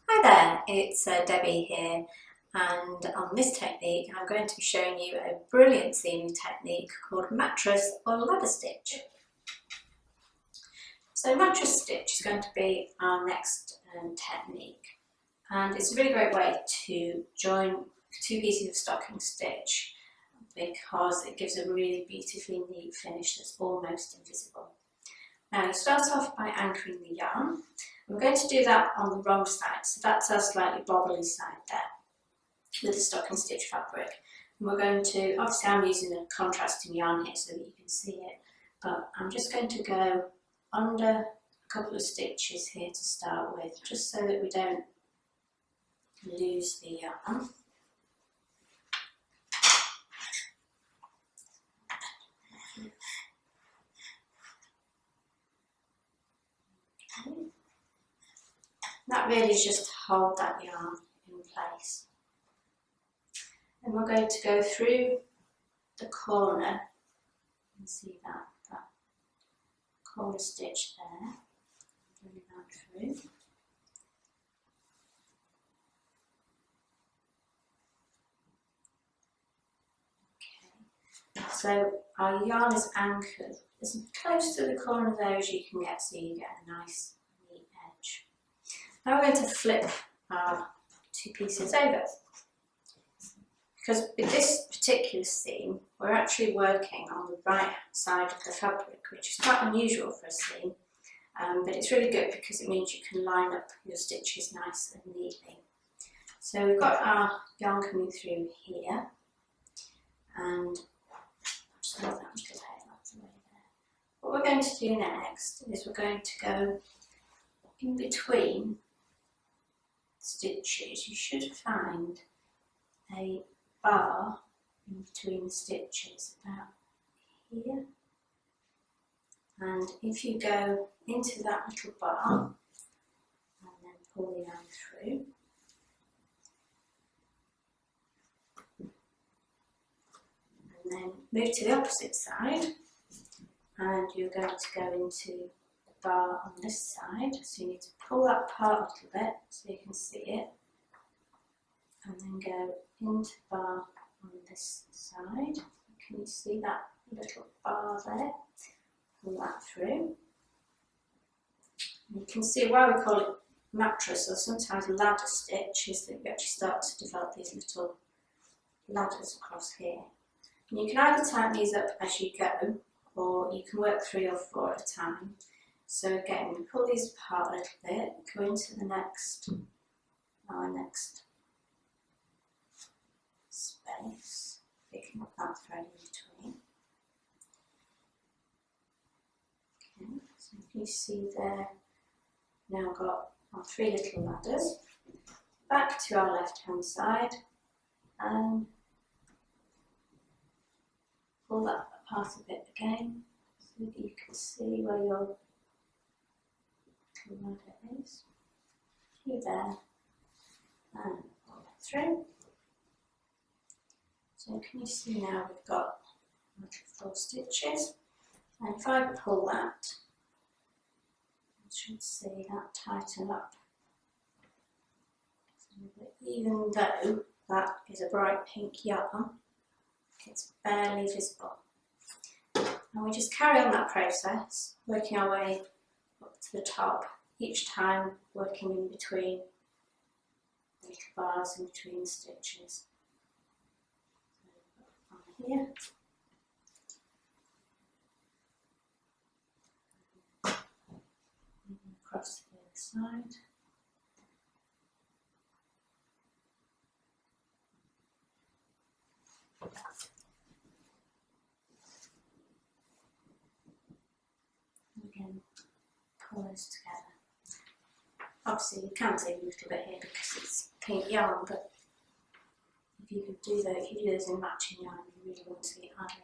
Hi there, it's Debbie here, and on this technique I'm going to be showing you a brilliant seaming technique called mattress or ladder stitch. So mattress stitch is going to be our next technique, and it's a really great way to join two pieces of stocking stitch because it gives a really beautifully neat finish that's almost invisible. Now you start off by anchoring the yarn. We're going to do that on the wrong side, so that's our slightly bobbly side there with the stocking stitch fabric. And we're going to, obviously I'm using a contrasting yarn here so that you can see it, but I'm just going to go under a couple of stitches here to start with, just so that we don't lose the yarn. Okay. That really is just to hold that yarn in place. And we're going to go through the corner, you can see that corner stitch there, bring that through. Okay, so our yarn is anchored as close to the corner there as you can get, so you get a nice neat edge. Now we're going to flip our two pieces over, because with this particular seam we're actually working on the right side of the fabric, which is quite unusual for a seam, but it's really good because it means you can line up your stitches nice and neatly. So we've got our yarn coming through here, and just move that little hair out the way there. What we're going to do next is we're going to go in between stitches. You should find a bar in between the stitches about here, and if you go into that little bar and then pull the yarn through, and then move to the opposite side, and you're going to go into the bar on this side, so you need to pull that apart a little bit so you can see it, and then go into the bar on this side. Can you see that little bar there? Pull that through. And you can see why we call it mattress or sometimes ladder stitch is that you actually start to develop these little ladders across here. And you can either tighten these up as you go, or you can work 3 or 4 at a time. So again, we pull these apart a little bit, go into the our next space, picking up that thread in between. Okay, so you see there, now got our 3 little ladders. Back to our left hand side and pull that apart a bit again so that you can see where your little ladder is. Through there and pull that through. So can you see now we've got 4 stitches, and if I pull that, you should see that tighten up. So even though that is a bright pink yarn, it's barely visible. And we just carry on that process, working our way up to the top, each time working in between the little bars in between the stitches. Here. Across the other side. Again, pull those together. Obviously you can't see a little bit here because it's pink yarn, but if you could do that, if you do those in matching yarn, you really won't see it hardly